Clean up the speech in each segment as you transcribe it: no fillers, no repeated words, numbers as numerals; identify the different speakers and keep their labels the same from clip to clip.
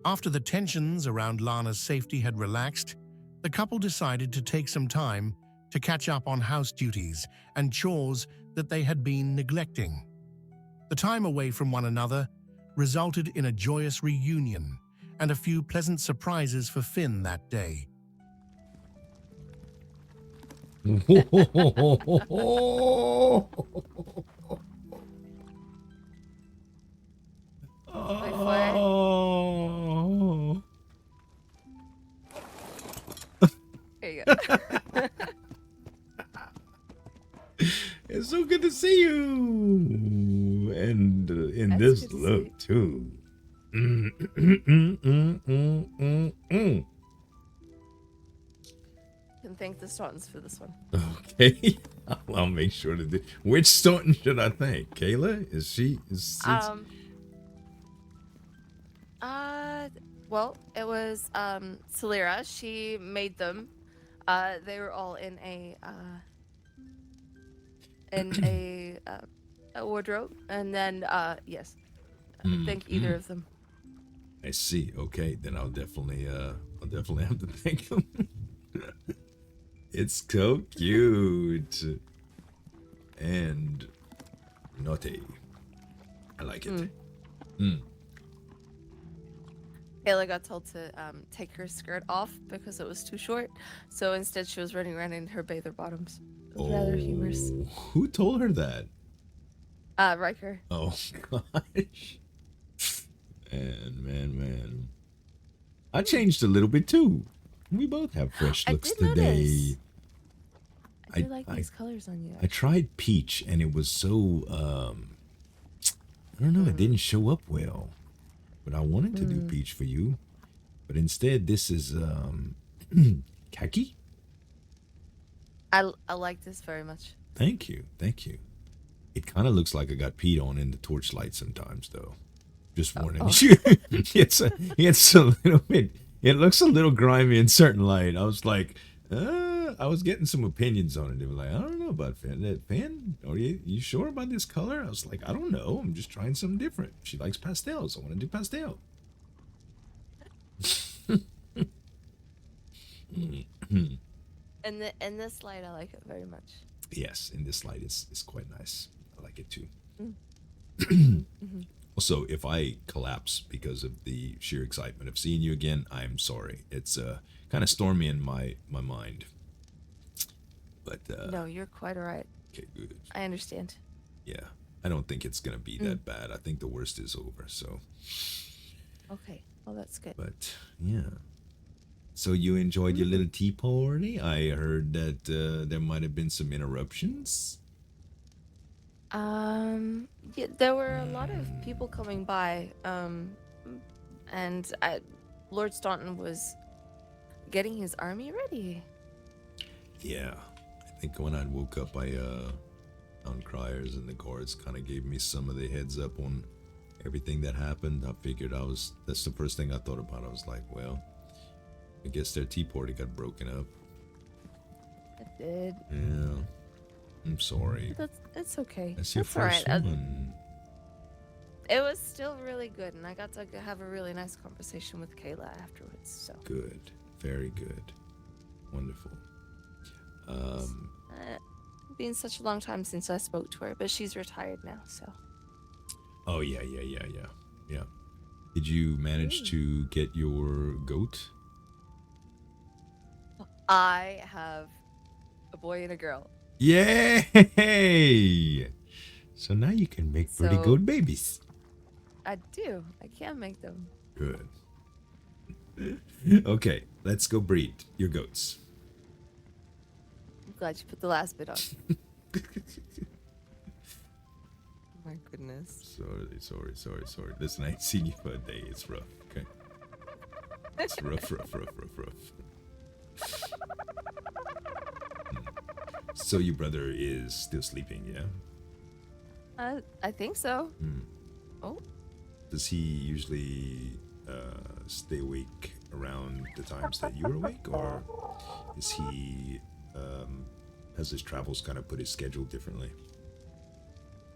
Speaker 1: After the tensions around Lana's safety had relaxed, the couple decided to take some time to catch up on house duties and chores that they had been neglecting. The time away from one another resulted in a joyous reunion and a few pleasant surprises for Finn that day.
Speaker 2: Wait for it.
Speaker 3: Oh.
Speaker 2: There you go.
Speaker 3: It's so good to see you, and in
Speaker 2: That's
Speaker 3: this
Speaker 2: good to
Speaker 3: look
Speaker 2: see.
Speaker 3: too.
Speaker 2: Can thank the Stauntons for this one.
Speaker 3: Okay, I'll make sure to do. Which Staunton should I thank? Kayla? Is she?
Speaker 2: Well, it was Celera. She made them. They were all in a wardrobe, and then yes, thank either of them.
Speaker 3: I see. Okay, then I'll definitely have to thank them. It's so cute and naughty. I like it.
Speaker 2: Kayla got told to take her skirt off because it was too short, so instead she was running around in her bather bottoms. It was rather humorous.
Speaker 3: Who told her that?
Speaker 2: Riker.
Speaker 3: Oh gosh. Man. I changed a little bit too. We both have fresh looks today.
Speaker 2: I do like these colors on you.
Speaker 3: I tried peach and it was so I don't know, it didn't show up well. But I wanted to do peach for you. But instead this is khaki?
Speaker 2: I like this very much.
Speaker 3: Thank you. It kind of looks like I got peed on in the torchlight sometimes though. Just warning you. It's a little bit, it looks a little grimy in certain light. I was like, I was getting some opinions on it. They were like, I don't know about Finn. Finn, are you sure about this color? I was like, I don't know. I'm just trying something different. She likes pastels. I want to do pastel.
Speaker 2: In this light, I like it very much.
Speaker 3: Yes, in this light, it's quite nice. I like it too.
Speaker 2: Mm-hmm.
Speaker 3: Also, if I collapse because of the sheer excitement of seeing you again, I'm sorry. It's kind of stormy in my mind. But
Speaker 2: no, you're quite all right.
Speaker 3: Okay, good.
Speaker 2: I understand.
Speaker 3: Yeah, I don't think it's gonna be that bad. I think the worst is over. So.
Speaker 2: Okay, well that's good.
Speaker 3: But yeah. So you enjoyed your little tea party? I heard that there might have been some interruptions.
Speaker 2: Yeah, there were a lot of people coming by, and Lord Staunton was getting his army ready.
Speaker 3: Yeah, I think when I woke up, I found criers and the guards kind of gave me some of the heads up on everything that happened. I figured that's the first thing I thought about. I was like, well, I guess their tea party got broken up.
Speaker 2: It did.
Speaker 3: Yeah. I'm sorry.
Speaker 2: It's okay.
Speaker 3: That's your first one.
Speaker 2: It was still really good, and I got to have a really nice conversation with Kayla afterwards. So
Speaker 3: good, very good, wonderful.
Speaker 2: Been such a long time since I spoke to her, but she's retired now. So.
Speaker 3: Oh yeah. Did you manage to get your goat?
Speaker 2: I have a boy and a girl.
Speaker 3: Yay! So now you can make pretty good babies.
Speaker 2: I do. I can make them.
Speaker 3: Good. Okay, let's go breed your goats.
Speaker 2: I'm glad you put the last bit on. My goodness.
Speaker 3: Sorry. Listen, I ain't seen you for a day. It's rough, okay? It's rough. So your brother is still sleeping, yeah?
Speaker 2: I think so. Oh.
Speaker 3: Does he usually stay awake around the times that you're awake, or is he has his travels kind of put his schedule differently?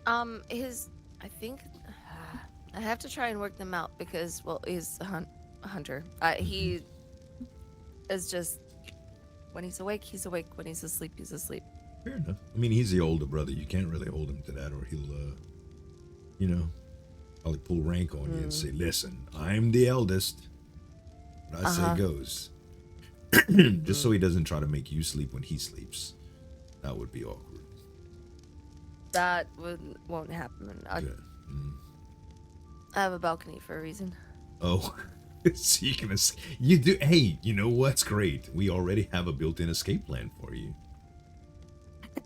Speaker 2: I think I have to try and work them out because, well, his hunter. He is just, when he's awake, he's awake. When he's asleep, he's asleep.
Speaker 3: Fair enough. I mean, he's the older brother. You can't really hold him to that, or he'll, probably pull rank on you and say, "Listen, I'm the eldest. What I say goes." Just so he doesn't try to make you sleep when he sleeps. That would be awkward.
Speaker 2: That won't happen.
Speaker 3: Good.
Speaker 2: I have a balcony for a reason.
Speaker 3: Oh, so you can you do. Hey, you know what's great? We already have a built-in escape plan for you.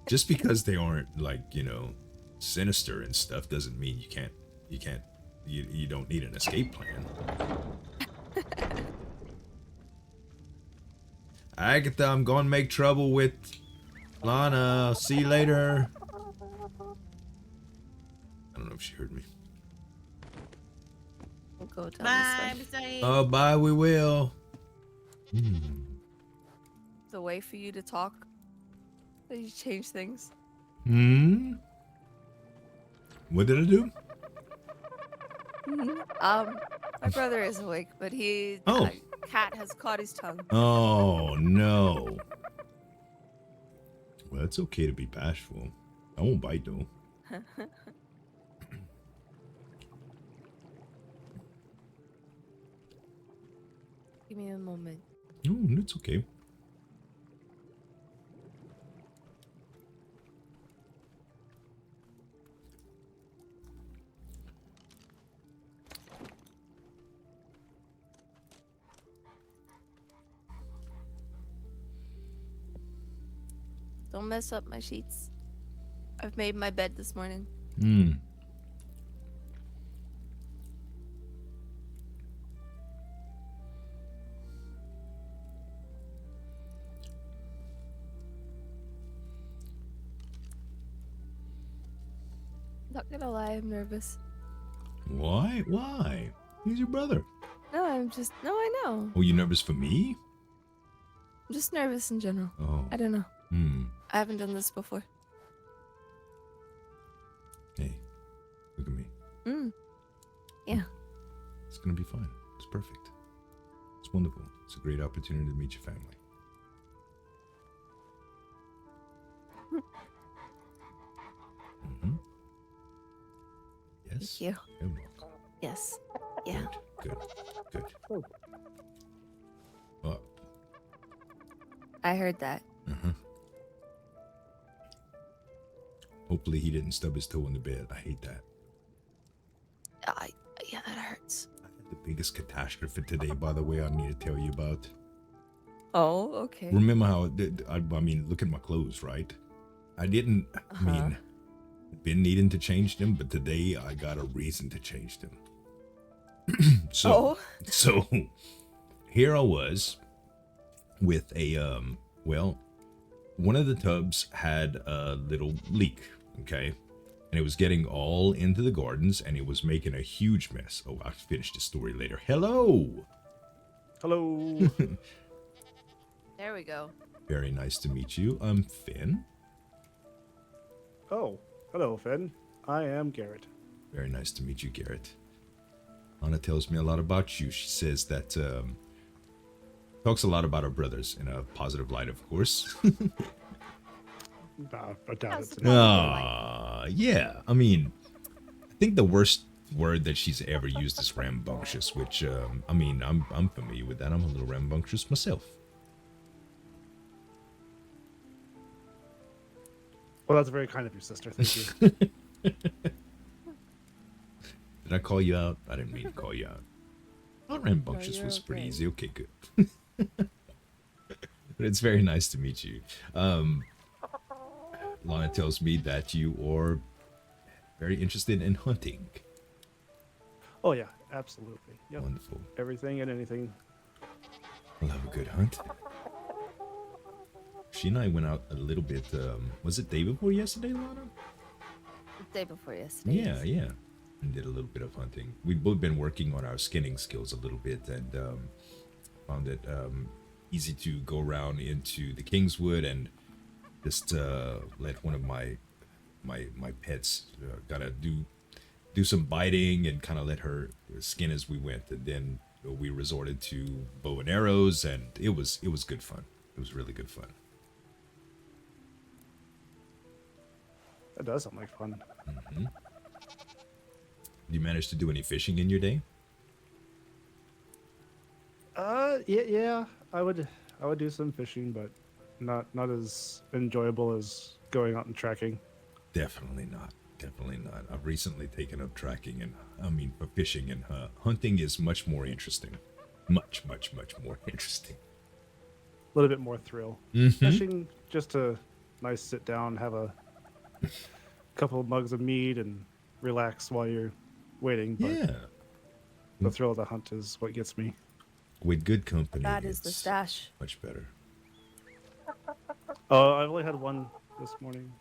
Speaker 3: Just because they aren't sinister and stuff doesn't mean you don't need an escape plan. Agatha, I'm going to make trouble with Lana. See you later. I don't know if she heard me.
Speaker 2: We'll go down
Speaker 4: Bye,
Speaker 2: this way.
Speaker 4: Mr.
Speaker 3: Oh, bye, we will.
Speaker 2: It's a way for you to talk. That you change things.
Speaker 3: What did I do?
Speaker 2: My brother is awake, but cat has caught his tongue.
Speaker 3: Oh, no. Well, it's okay to be bashful. I won't bite, though.
Speaker 2: Give me a moment.
Speaker 3: Oh, it's okay.
Speaker 2: Don't mess up my sheets. I've made my bed this morning. Not gonna lie, I'm nervous.
Speaker 3: Why? Why? He's your brother.
Speaker 2: No, I know.
Speaker 3: Oh, you nervous for me?
Speaker 2: I'm just nervous in general.
Speaker 3: Oh.
Speaker 2: I don't know.
Speaker 3: Hmm.
Speaker 2: I haven't done this before.
Speaker 3: Hey, look at me.
Speaker 2: Yeah.
Speaker 3: It's gonna be fine. It's perfect. It's wonderful. It's a great opportunity to meet your family. Yes.
Speaker 2: Thank you.
Speaker 3: You're welcome.
Speaker 2: Yes. Yeah.
Speaker 3: Good. Oh.
Speaker 2: I heard that.
Speaker 3: Hopefully he didn't stub his toe in the bed. I hate that.
Speaker 2: Yeah, that hurts.
Speaker 3: I had the biggest catastrophe today, by the way, I need to tell you about.
Speaker 2: Oh, okay.
Speaker 3: Remember how I mean, look at my clothes, right? I didn't, been needing to change them, but today I got a reason to change them. So here I was with a, one of the tubs had a little leak, okay? And it was getting all into the gardens, and it was making a huge mess. Oh, I'll finish the story later. Hello!
Speaker 5: Hello.
Speaker 2: There we go.
Speaker 3: Very nice to meet you. I'm Finn.
Speaker 5: Oh, hello, Finn. I am Garret.
Speaker 3: Very nice to meet you, Garret. Anna tells me a lot about you. She says that, talks a lot about her brothers in a positive light, of course.
Speaker 5: I doubt it.
Speaker 3: Yeah. I mean, I think the worst word that she's ever used is rambunctious, which, I mean, I'm familiar with that. I'm a little rambunctious myself.
Speaker 5: Well, that's very kind of your sister. Thank you.
Speaker 3: Did I call you out? I didn't mean to call you out. Not rambunctious
Speaker 2: you're
Speaker 3: was pretty
Speaker 2: okay.
Speaker 3: easy. Okay, good. But it's very nice to meet you. Lana tells me that you are very interested in hunting.
Speaker 5: Oh yeah, absolutely. Yep.
Speaker 3: Wonderful.
Speaker 5: Everything and anything.
Speaker 3: I love a good hunt. She and I went out a little bit. Was it day before yesterday, Lana?
Speaker 2: The day before yesterday.
Speaker 3: Yeah. And did a little bit of hunting. We've both been working on our skinning skills a little bit, and found it easy to go around into the Kingswood and just let one of my pets gotta do some biting and kind of let her skin as we went, and then we resorted to bow and arrows, and it was good fun. It was really good fun.
Speaker 5: That does sound like fun.
Speaker 3: Did you manage to do any fishing in your day?
Speaker 5: Yeah. I would do some fishing, but not as enjoyable as going out and tracking.
Speaker 3: Definitely not. Definitely not. I've recently taken up tracking and for fishing, and hunting is much more interesting. Much more interesting.
Speaker 5: A little bit more thrill.
Speaker 3: Mhm.
Speaker 5: Fishing, just a nice sit down, have a couple of mugs of mead, and relax while you're waiting. But
Speaker 3: Yeah.
Speaker 5: the thrill of the hunt is what gets me.
Speaker 3: With good company,
Speaker 2: That is the
Speaker 3: it's
Speaker 2: stash.
Speaker 3: much better.
Speaker 5: Oh, I've only had one this morning.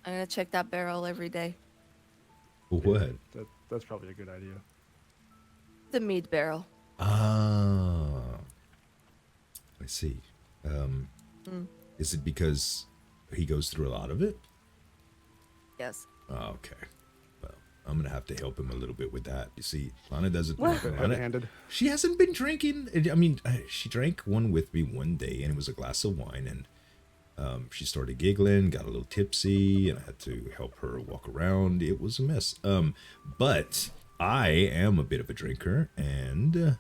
Speaker 2: I'm gonna check that barrel every day.
Speaker 3: What?
Speaker 5: That's probably a good idea.
Speaker 2: The mead barrel.
Speaker 3: Ah, I see.
Speaker 2: Mm.
Speaker 3: Is it because he goes through a lot of it?
Speaker 2: Yes.
Speaker 3: Oh, okay. Well, I'm gonna have to help him a little bit with that. You see, Lana doesn't.
Speaker 2: What?
Speaker 3: Lana,
Speaker 5: Heavy-handed.
Speaker 3: she hasn't been drinking. She drank one with me one day, and it was a glass of wine, and she started giggling, got a little tipsy, and I had to help her walk around. It was a mess. But I am a bit of a drinker, and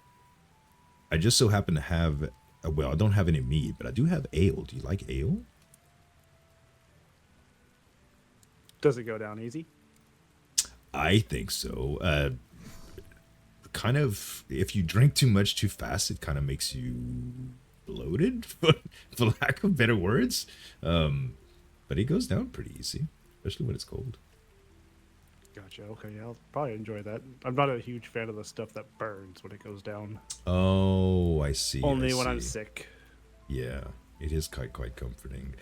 Speaker 3: I just so happen to have. Well, I don't have any mead, but I do have ale. Do you like ale?
Speaker 5: Does it go down easy?
Speaker 3: I think so. Kind of, if you drink too much too fast, it kind of makes you bloated, for lack of better words. But it goes down pretty easy, especially when it's cold.
Speaker 5: Gotcha. Okay, yeah, I'll probably enjoy that. I'm not a huge fan of the stuff that burns when it goes down.
Speaker 3: Oh, I see.
Speaker 5: Only
Speaker 3: I
Speaker 5: when I'm
Speaker 3: see.
Speaker 5: sick.
Speaker 3: Yeah, it is quite comforting.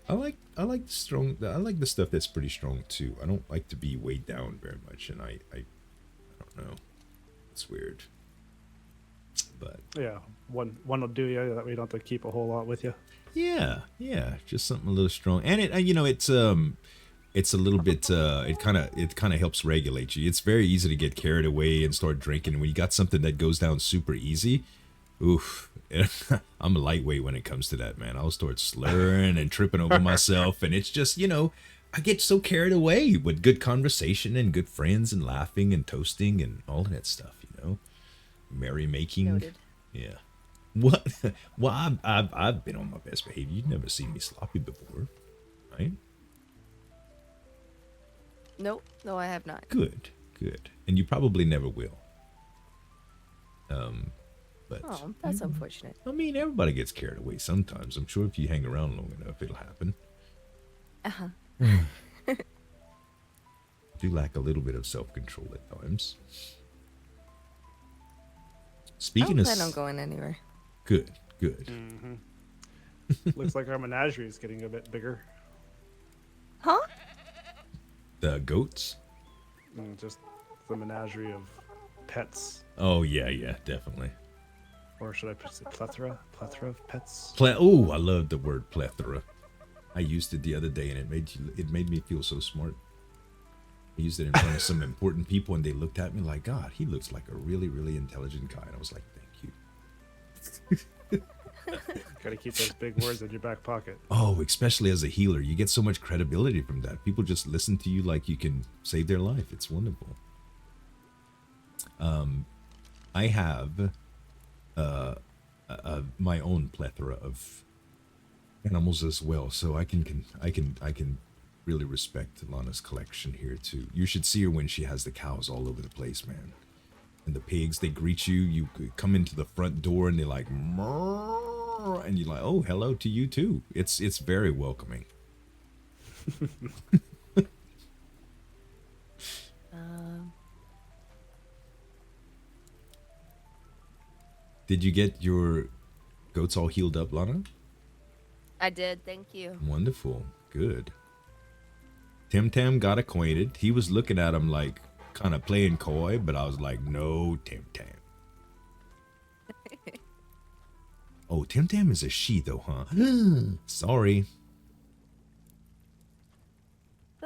Speaker 3: I like the stuff that's pretty strong too. I don't like to be weighed down very much, and I don't know. It's weird. But
Speaker 5: Yeah, one will do you. That way you don't have to keep a whole lot with you.
Speaker 3: yeah, just something a little strong. And it's a little bit it kind of helps regulate you. It's very easy to get carried away and start drinking when you got something that goes down super easy. Oof. I'm a lightweight when it comes to that, man. I'll start slurring and tripping over myself, and it's just, I get so carried away with good conversation and good friends and laughing and toasting and all of that stuff, merrymaking.
Speaker 2: Noted.
Speaker 3: Yeah. What? Well, I've been on my best behavior. You've never seen me sloppy before, right?
Speaker 2: Nope. No, I have not.
Speaker 3: Good. And you probably never will. But
Speaker 2: Oh, that's unfortunate.
Speaker 3: everybody gets carried away sometimes. I'm sure if you hang around long enough, it'll happen.
Speaker 2: Uh-huh.
Speaker 3: Do lack a little bit of self-control at times.
Speaker 2: I
Speaker 3: Speaking
Speaker 2: don't
Speaker 3: of
Speaker 2: plan on going anywhere.
Speaker 3: good.
Speaker 5: Looks like our menagerie is getting a bit bigger.
Speaker 2: Huh?
Speaker 3: The goats.
Speaker 5: Just the menagerie of pets.
Speaker 3: Oh yeah, definitely.
Speaker 5: Or should I say plethora? Plethora of pets?
Speaker 3: Oh, I love the word plethora. I used it the other day, and it made me feel so smart. I used it in front of some important people, and they looked at me like, God, he looks like a really, really intelligent guy. And I was like, thank you.
Speaker 5: Gotta keep those big words in your back pocket.
Speaker 3: Oh, especially as a healer, you get so much credibility from that. People just listen to you like you can save their life. It's wonderful. I have my own plethora of animals as well, so I can really respect Lana's collection here too. You should see her when she has the cows all over the place, man. And the pigs, they greet you. You come into the front door and they're like, "Mrrr," and you're like, oh, hello to you too. It's very welcoming. Did you get your goats all healed up, Lana?
Speaker 2: I did. Thank you.
Speaker 3: Wonderful. Good. Tim Tam got acquainted. He was looking at him like kind of playing coy, but I was like, no, Tim Tam. Oh, Tim Tam is a she though, huh? Sorry.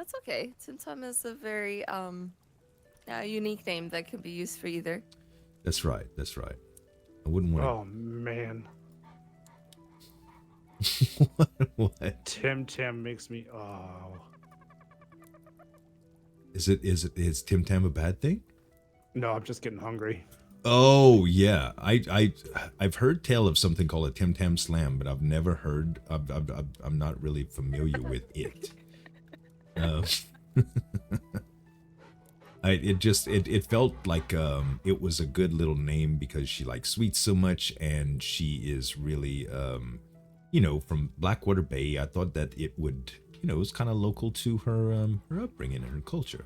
Speaker 2: That's okay. Tim Tam is a very unique name that can be used for either.
Speaker 3: That's right. That's right. I wouldn't want
Speaker 5: Oh man,
Speaker 3: to. What?
Speaker 5: Tim Tam makes me. Oh
Speaker 3: Is Tim Tam a bad thing?
Speaker 5: no, I'm just getting hungry.
Speaker 3: Oh yeah, I've heard tell of something called a Tim Tam Slam, but I've never heard. I'm not really familiar with it. Uh, it felt like it was a good little name because she likes sweets so much, and she is really from Blackwater Bay. I thought that it would it was kind of local to her upbringing and her culture.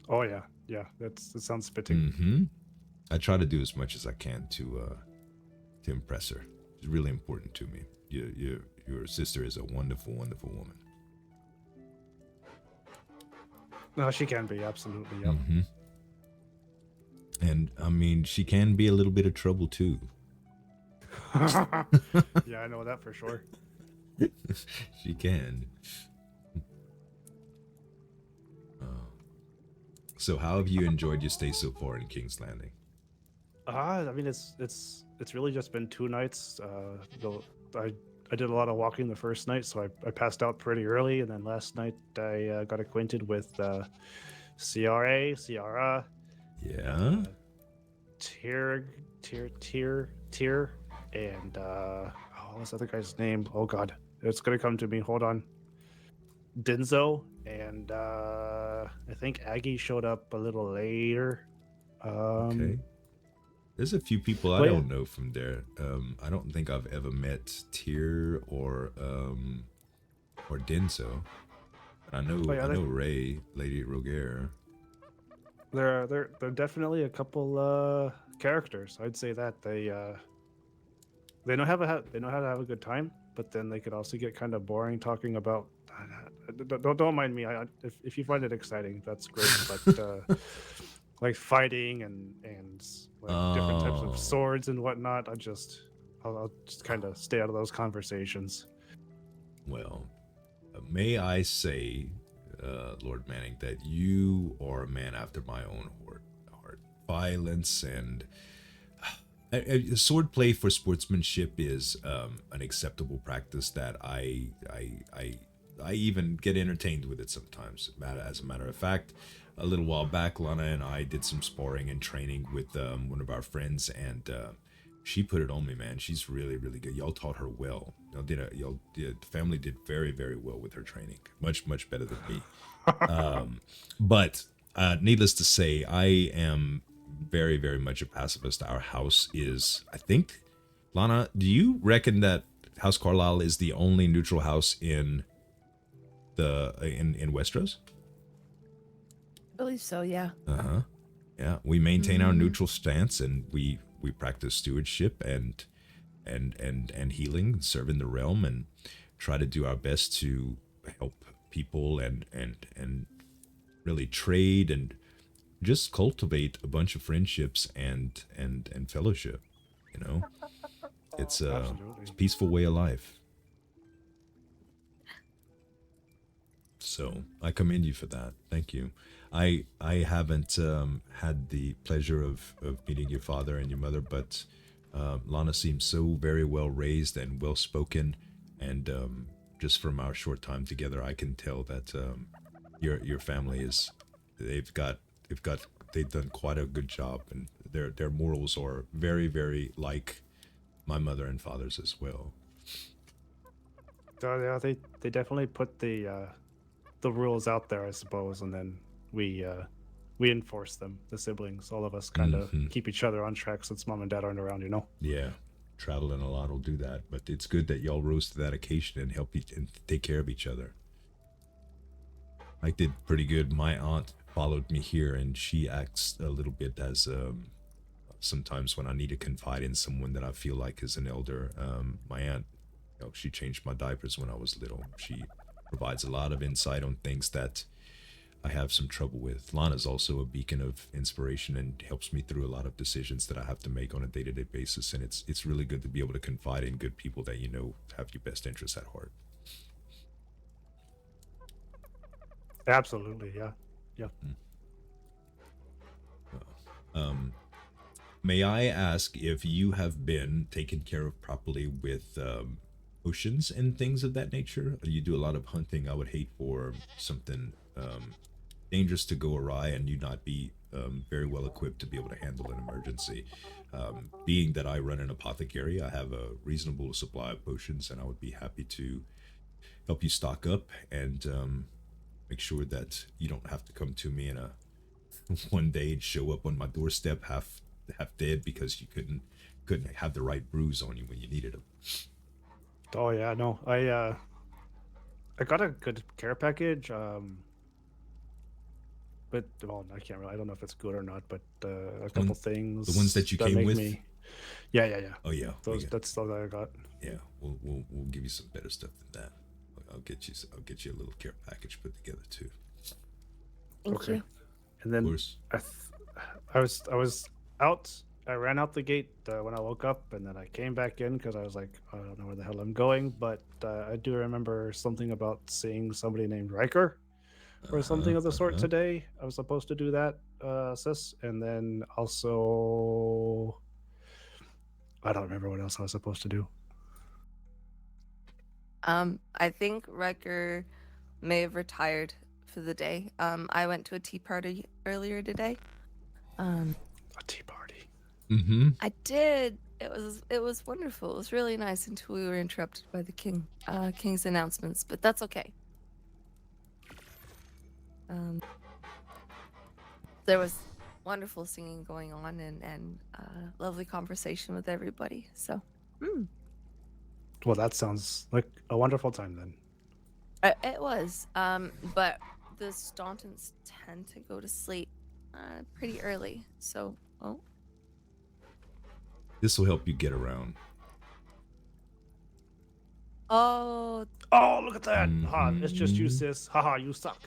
Speaker 5: Oh yeah, yeah. That sounds fitting.
Speaker 3: Mm-hmm. I try to do as much as I can to impress her. It's really important to me. Your sister is a wonderful, wonderful woman.
Speaker 5: No, she can be absolutely. Yep.
Speaker 3: Mm-hmm. And I mean, she can be a little bit of trouble too.
Speaker 5: Yeah, I know that for sure.
Speaker 3: She can. So, how have you enjoyed your stay so far in King's Landing?
Speaker 5: I mean, it's really just been 2 nights. I did a lot of walking the first night, so I passed out pretty early, and then last night I got acquainted with Ciara,
Speaker 3: Yeah.
Speaker 5: Tyr, and what was the other guy's name? Oh God, it's gonna come to me. Hold on. Denzo, and I think Aggie showed up a little later.
Speaker 3: Okay. There's a few people I
Speaker 5: Well, yeah.
Speaker 3: don't know from there. I don't think I've ever met Tyr or Denso. I know
Speaker 5: Oh, yeah,
Speaker 3: I know Ray, Lady Roger.
Speaker 5: They're definitely a couple characters. I'd say that they know how to have a good time, but then they could also get kind of boring talking about. Don't mind me. If you find it exciting, that's great. But like fighting and like different types of
Speaker 3: Oh.
Speaker 5: swords and whatnot, I'll just kind of stay out of those conversations.
Speaker 3: Well, may I say, Lord Manning, that you are a man after my own heart. Violence and swordplay for sportsmanship is an acceptable practice that I even get entertained with it sometimes. As a matter of fact, a little while back, Lana and I did some sparring and training with one of our friends, and she put it on me, man. She's really, really good. Y'all taught her well. The family did very, very well with her training. Much, much better than me. But needless to say, I am very, very much a pacifist. Our house is, I think, Lana, do you reckon that House Carlisle is the only neutral house in Westeros?
Speaker 2: I believe so, yeah.
Speaker 3: Uh-huh. Yeah, we maintain our neutral stance, and we practice stewardship and healing, serving the realm, and try to do our best to help people and really trade and just cultivate a bunch of friendships and fellowship. It's a
Speaker 5: Absolutely.
Speaker 3: peaceful way of life. So I commend you for that. Thank you. I haven't had the pleasure of meeting your father and your mother, but Lana seems so very well raised and well spoken, and just from our short time together, I can tell that your family is they've done quite a good job, and their morals are very, very like my mother and father's as well.
Speaker 5: So yeah, they definitely put the rules out there, I suppose, and then we enforce them. The siblings, all of us, kind of keep each other on track since mom and dad aren't around.
Speaker 3: Yeah, traveling a lot will do that, but it's good that y'all rose to that occasion and help and take care of each other. I did pretty good. My aunt followed me here, and she acts a little bit as sometimes when I need to confide in someone that I feel like is an elder. My aunt, she changed my diapers when I was little. She provides a lot of insight on things that I have some trouble with. Lana's also a beacon of inspiration and helps me through a lot of decisions that I have to make on a day-to-day basis, and it's really good to be able to confide in good people that have your best interests at heart.
Speaker 5: Absolutely, yeah.
Speaker 3: May I ask if you have been taken care of properly with potions and things of that nature? You do a lot of hunting. I would hate for something dangerous to go awry and you not be very well equipped to be able to handle an emergency. Being that I run an apothecary, I have a reasonable supply of potions, and I would be happy to help you stock up and make sure that you don't have to come to me in a one day and show up on my doorstep half dead because you couldn't have the right brews on you when you needed them.
Speaker 5: Oh yeah, no. I got a good care package. But well, I don't know if it's good or not. But a couple things.
Speaker 3: The ones that you came
Speaker 5: make
Speaker 3: with.
Speaker 5: me. Yeah.
Speaker 3: Oh yeah.
Speaker 5: That's stuff that I got.
Speaker 3: Yeah, we'll give you some better stuff than that. I'll get you a little care package put together too.
Speaker 2: Thank you.
Speaker 5: And then
Speaker 3: Of course.
Speaker 5: I was out. I ran out the gate when I woke up, and then I came back in because I was like, I don't know where the hell I'm going. But I do remember something about seeing somebody named Riker or something of the sort today. I was supposed to do that, sis. And then also, I don't remember what else I was supposed to do.
Speaker 2: I think Riker may have retired for the day. I went to a tea party earlier today.
Speaker 5: A tea party.
Speaker 3: Mm-hmm.
Speaker 2: I did. It was wonderful. It was really nice until we were interrupted by the king's announcements, but that's okay. There was wonderful singing going on and lovely conversation with everybody. So,
Speaker 5: Well, that sounds like a wonderful time then.
Speaker 2: it was. But the Stauntons tend to go to sleep pretty early. So,
Speaker 3: This will help you get around.
Speaker 2: Oh,
Speaker 5: Look at that! Ha! It's just you, sis. Haha, you suck.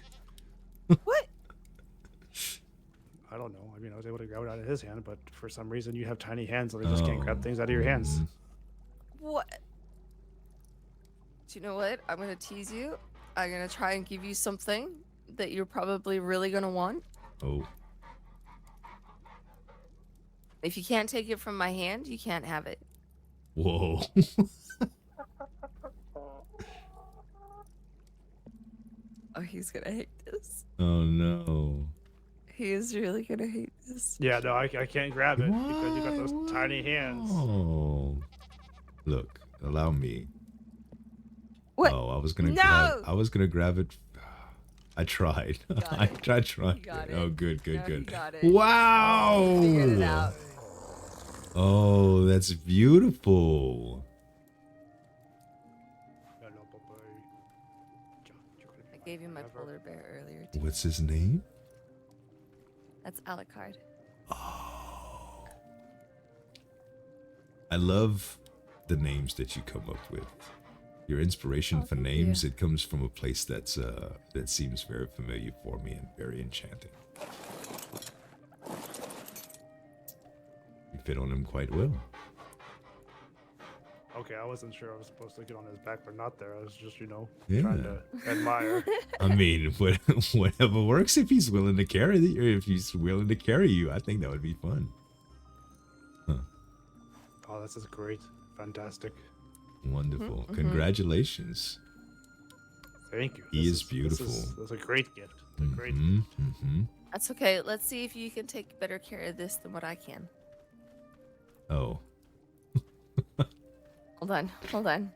Speaker 2: what?
Speaker 5: I don't know. I mean, I was able to grab it out of his hand, but for some reason you have tiny hands and I just can't grab things out of your hands.
Speaker 2: What? Do you know what? I'm gonna tease you. I'm gonna try and give you something that you're probably really gonna want.
Speaker 3: Oh.
Speaker 2: If you can't take it from my hand, you can't have it.
Speaker 3: Whoa.
Speaker 2: Oh, he's gonna hate this.
Speaker 3: Oh no.
Speaker 2: He is really gonna hate this.
Speaker 5: Yeah, no, I can't grab it because you got those tiny hands.
Speaker 3: Oh. Look, allow me.
Speaker 2: What?
Speaker 3: Oh, I was gonna
Speaker 2: No!
Speaker 3: grab it. I tried.
Speaker 2: Got
Speaker 3: I
Speaker 2: it.
Speaker 3: tried.
Speaker 2: You got it.
Speaker 3: Oh, good.
Speaker 2: No, you got it.
Speaker 3: Wow.
Speaker 2: Figured it out.
Speaker 3: Oh, that's beautiful.
Speaker 2: I gave you my polar bear earlier too.
Speaker 3: What's his name?
Speaker 2: That's Alucard.
Speaker 3: Oh. I love the names that you come up with. Your inspiration for
Speaker 2: thank
Speaker 3: names,
Speaker 2: you.
Speaker 3: it comes from a place that's that seems very familiar for me and very enchanting. You fit on him quite well.
Speaker 5: Okay, I wasn't sure I was supposed to get on his back or not there. I was just,
Speaker 3: Yeah.
Speaker 5: trying to admire.
Speaker 3: I mean, whatever works. If he's willing to carry you, if he's willing to carry you, I think that would be fun.
Speaker 5: Oh, this is great. Fantastic.
Speaker 3: Wonderful. Congratulations.
Speaker 5: Thank you.
Speaker 3: He is beautiful.
Speaker 5: This is a great gift. A great gift.
Speaker 3: Mm-hmm.
Speaker 2: That's okay. Let's see if you can take better care of this than what I can.
Speaker 3: Oh.
Speaker 2: Hold on. Hold on.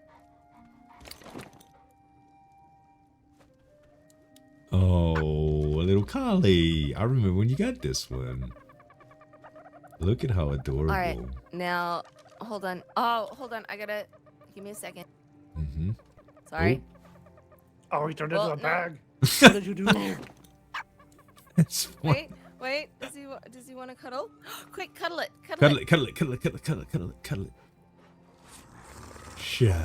Speaker 3: Oh, a little collie. I remember when you got this one. Look at how adorable.
Speaker 2: All right. Now, hold on. Oh, hold on. I gotta. Give me a second.
Speaker 3: Mm-hmm.
Speaker 2: Sorry.
Speaker 5: Oh, he turned
Speaker 2: Well,
Speaker 5: into a
Speaker 2: no.
Speaker 5: bag. What did you do?
Speaker 3: That's fun.
Speaker 2: Wait. Does he want to cuddle? Quick, cuddle it.
Speaker 3: Cuddle it. Shut.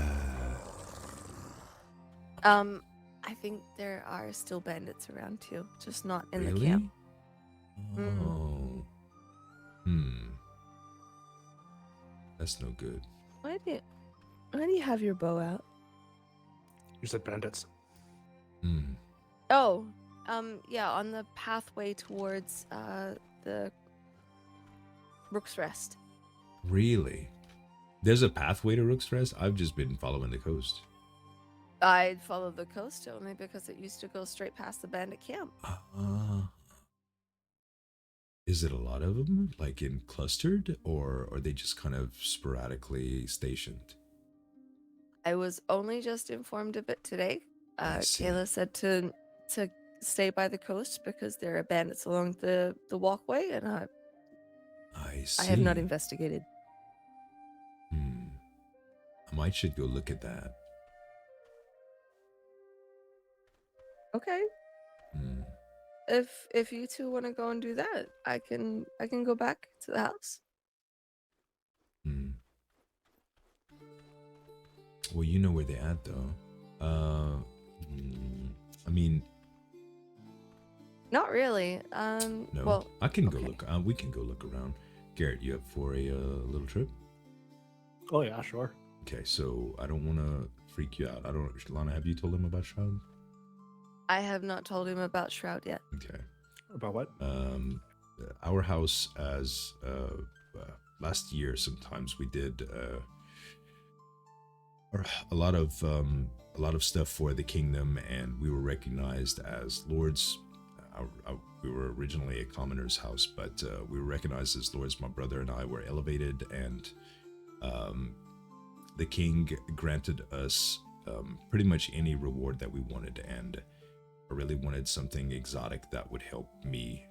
Speaker 2: I think there are still bandits around too, just not in the
Speaker 3: Really?
Speaker 2: camp.
Speaker 3: Oh. That's no good.
Speaker 2: Why do you have your bow out?
Speaker 5: You said bandits.
Speaker 3: Hmm.
Speaker 2: Oh, Yeah, on the pathway towards the Rook's Rest.
Speaker 3: Really? There's a pathway to Rook's Rest? I've just been following the coast.
Speaker 2: I'd follow the coast only because it used to go straight past the bandit camp.
Speaker 3: Is it a lot of them, like in clustered, or are they just kind of sporadically stationed?
Speaker 2: I was only just informed of it today.
Speaker 3: I see.
Speaker 2: Kayla said to stay by the coast because there are bandits along the walkway, and
Speaker 3: I see.
Speaker 2: I have not investigated.
Speaker 3: I might should go look at that.
Speaker 2: Okay. If you two want to go and do that, I can go back to the house.
Speaker 3: Well, you know where they're at, though. I mean,
Speaker 2: not really.
Speaker 3: no.
Speaker 2: Well,
Speaker 3: I can go
Speaker 2: okay.
Speaker 3: look. We can go look around. Garrett, you up for a little trip?
Speaker 5: Oh yeah, sure.
Speaker 3: Okay, so I don't want to freak you out. Lana, have you told him about Shroud?
Speaker 2: I have not told him about Shroud yet.
Speaker 3: Okay.
Speaker 5: About what?
Speaker 3: Our house, as last year, sometimes we did a lot of stuff for the kingdom, and we were recognized as lords. We were originally a commoner's house, but we were recognized as lords. My brother and I were elevated, and the king granted us pretty much any reward that we wanted, and I really wanted something exotic that would help me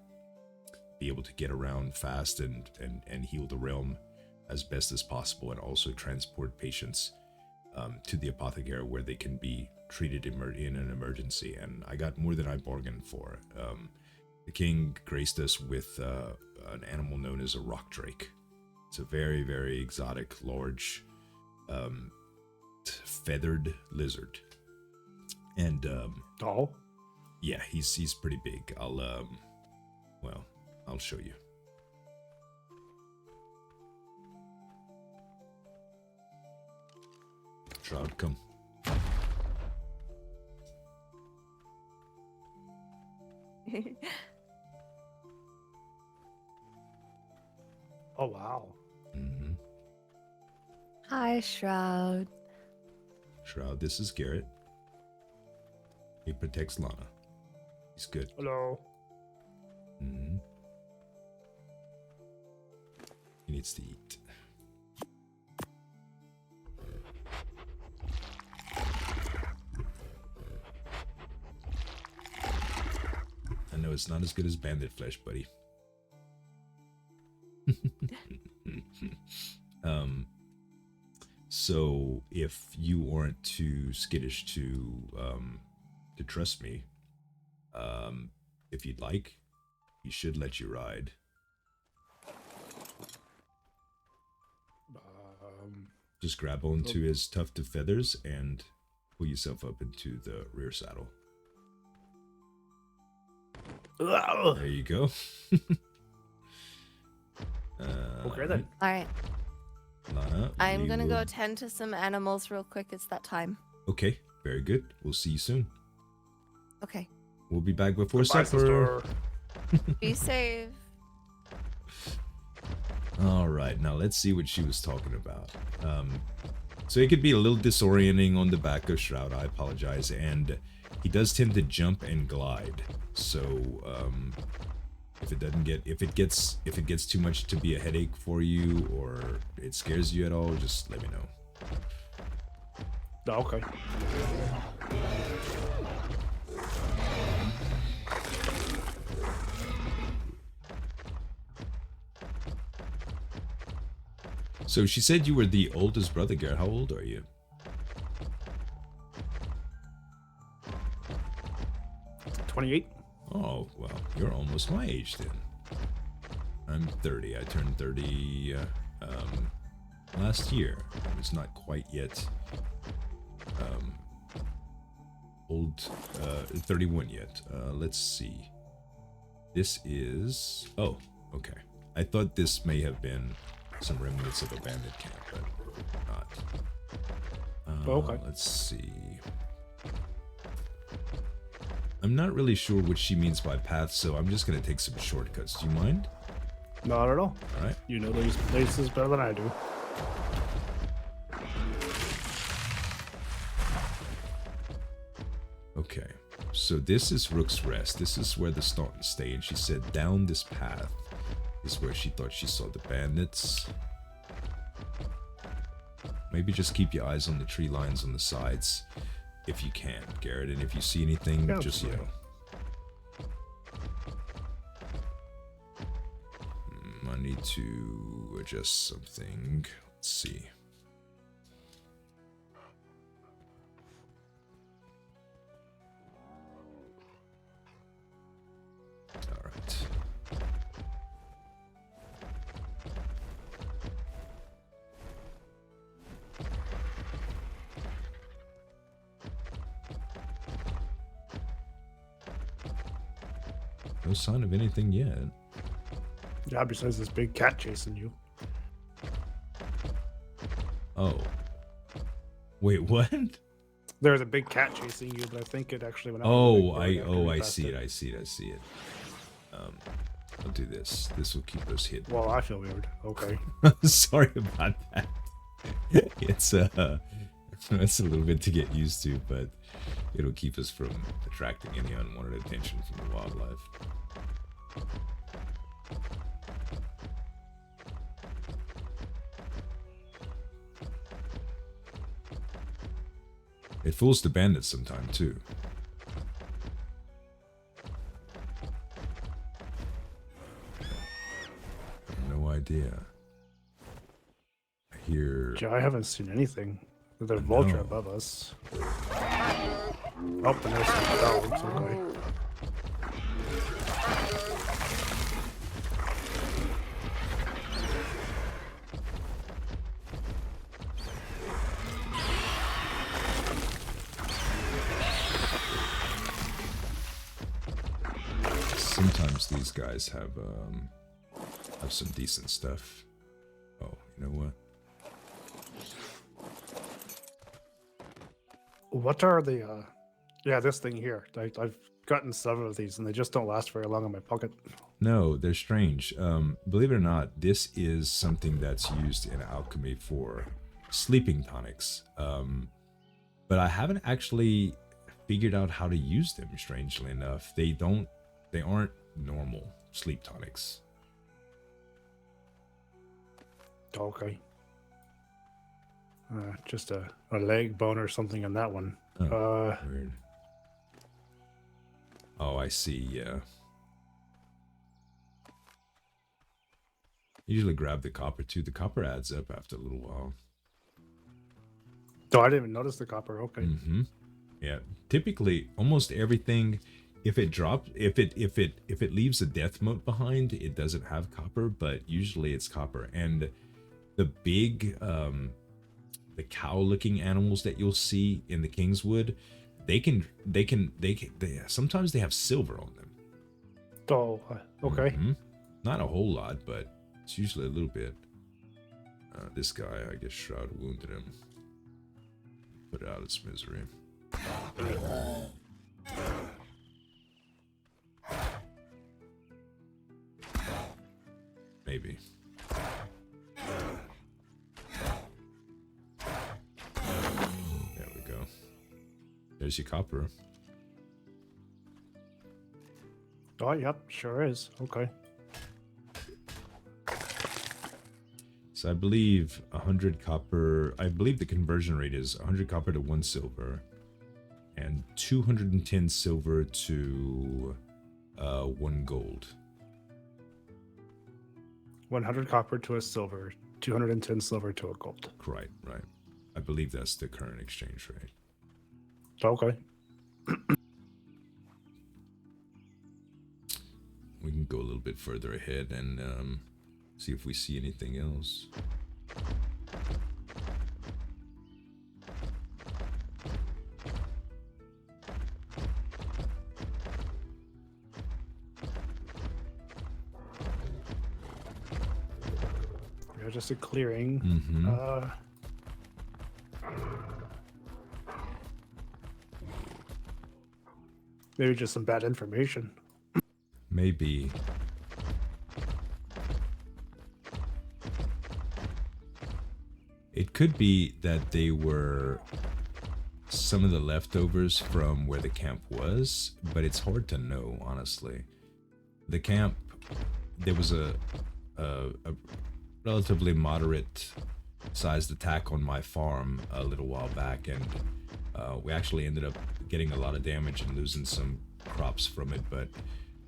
Speaker 3: be able to get around fast and heal the realm as best as possible, and also transport patients to the apothecary where they can be treated in an emergency. And I got more than I bargained for. The king graced us with an animal known as a rock drake. It's a very, very exotic, large, feathered lizard. And
Speaker 5: Tall?
Speaker 3: yeah, he's pretty big. I'll show you. Shroud, come.
Speaker 5: Oh wow.
Speaker 2: Hi, Shroud.
Speaker 3: Shroud, this is Garrett. He protects Lana. He's good.
Speaker 5: Hello.
Speaker 3: He needs to eat. I know it's not as good as bandit flesh, buddy. So if you aren't too skittish to trust me, if you'd like, he should let you ride. Just grab onto his tuft of feathers and pull yourself up into the rear saddle. There you go.
Speaker 5: Okay then.
Speaker 2: All right.
Speaker 3: Lana,
Speaker 2: I'm gonna go tend to some animals real quick. It's that time.
Speaker 3: Okay, very good. We'll see you soon.
Speaker 2: Okay.
Speaker 3: We'll be back before
Speaker 5: Goodbye,
Speaker 3: supper.
Speaker 5: sister.
Speaker 2: Be safe.
Speaker 3: All right, now let's see what she was talking about. So it could be a little disorienting on the back of Shroud. I apologize, and he does tend to jump and glide. So if it gets too much to be a headache for you, or it scares you at all, just let me know.
Speaker 5: Okay.
Speaker 3: So she said you were the oldest brother, Garrett. How old are you?
Speaker 5: $28.
Speaker 3: Oh, well, you're almost my age then. I'm 30. I turned 30 last year. It's not quite yet old, 31 yet. Let's see. This is... Oh, okay. I thought this may have been some remnants of a bandit camp, but not.
Speaker 5: Okay.
Speaker 3: Let's see. I'm not really sure what she means by path, so I'm just gonna take some shortcuts. Do you mind?
Speaker 5: Not at all.
Speaker 3: All right.
Speaker 5: You know these places better than I do.
Speaker 3: Okay. So this is Rook's Rest. This is where the Stauntons stay, and she said down this path is where she thought she saw the bandits. Maybe just keep your eyes on the tree lines on the sides if you can, Garret. And if you see anything,
Speaker 5: Yeah,
Speaker 3: just yell. I need to adjust something. Let's see. All right. No sign of anything yet.
Speaker 5: Yeah, besides this big cat chasing you.
Speaker 3: Oh. Wait, what?
Speaker 5: There's a big cat chasing you, but I think it actually went out.
Speaker 3: Oh, I see it. I see it. I'll do this. This will keep us hidden.
Speaker 5: Well, I feel weird. Okay.
Speaker 3: Sorry about that. It's that's a little bit to get used to, but it'll keep us from attracting any unwanted attention from the wildlife. It fools the bandits sometime too. No idea. I hear.
Speaker 5: Yeah, I haven't seen anything. There's a vulture above us. Oh, and there's some dogs. Okay.
Speaker 3: Sometimes these guys have some decent stuff. Oh, you know what?
Speaker 5: What are the, yeah, this thing here. I've gotten several of these and they just don't last very long in my pocket.
Speaker 3: No, they're strange. Believe it or not, this is something that's used in alchemy for sleeping tonics. But I haven't actually figured out how to use them, strangely enough. They aren't normal sleep tonics.
Speaker 5: Okay. Just a leg bone or something in that one.
Speaker 3: Oh, weird. Oh, I see, yeah. Usually grab the copper too. The copper adds up after a little while.
Speaker 5: Oh, I didn't even notice the copper. Okay.
Speaker 3: Mm-hmm. Yeah. Typically, almost everything, if it leaves a death mote behind, it doesn't have copper, but usually it's copper. And the big, the cow-looking animals that you'll see in the Kingswood, they sometimes they have silver on them.
Speaker 5: Oh, okay.
Speaker 3: Mm-hmm. Not a whole lot, but it's usually a little bit. This guy, I guess Shroud wounded him. Put it out its misery. Maybe. There we go. There's your copper.
Speaker 5: Oh, yep, sure is. Okay.
Speaker 3: So I believe 100 copper. I believe the conversion rate is 100 copper to 1 silver, and 210 silver to 1 gold.
Speaker 5: 100 copper to a silver, 210 silver to a gold.
Speaker 3: Right. I believe that's the current exchange rate.
Speaker 5: Okay.
Speaker 3: We can go a little bit further ahead and see if we see anything else.
Speaker 5: Yeah, just a clearing.
Speaker 3: Mm-hmm.
Speaker 5: Maybe just some bad information.
Speaker 3: Maybe. It could be that they were some of the leftovers from where the camp was, but it's hard to know, honestly. The camp, there was a relatively moderate sized attack on my farm a little while back, and we actually ended up getting a lot of damage and losing some crops from it. But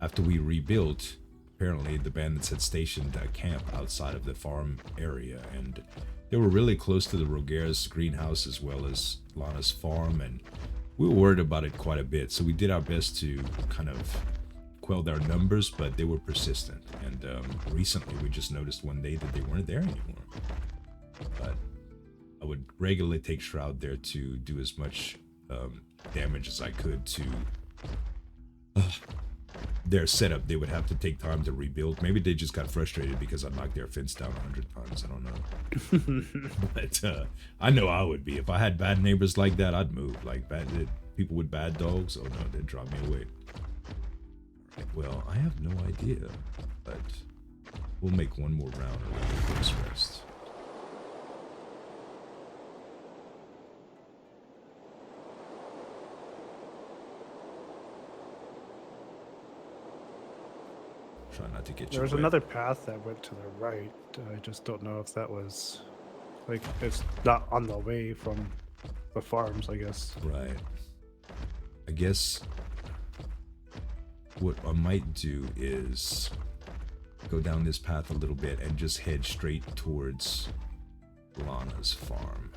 Speaker 3: after we rebuilt, apparently the bandits had stationed a camp outside of the farm area, and they were really close to the Roguere's greenhouse as well as Lana's farm, and we were worried about it quite a bit. So we did our best to kind of quell their numbers, but they were persistent. And recently we just noticed one day that they weren't there anymore. But I would regularly take Shroud there to do as much damage as I could to their setup. They would have to take time to rebuild. Maybe they just got frustrated because I knocked their fence down 100 times. I don't know. But I know I would be. If I had bad neighbors like that, I'd move. Like people with bad dogs, oh no, they'd drive me away. Right, well, I have no idea, but we'll make one more round and we'll go rest. Try not to get you
Speaker 5: There was
Speaker 3: wet.
Speaker 5: another path that went to the right. I just don't know if that was like it's not on the way from the farms, I guess.
Speaker 3: Right. I guess what I might do is go down this path a little bit and just head straight towards Lana's farm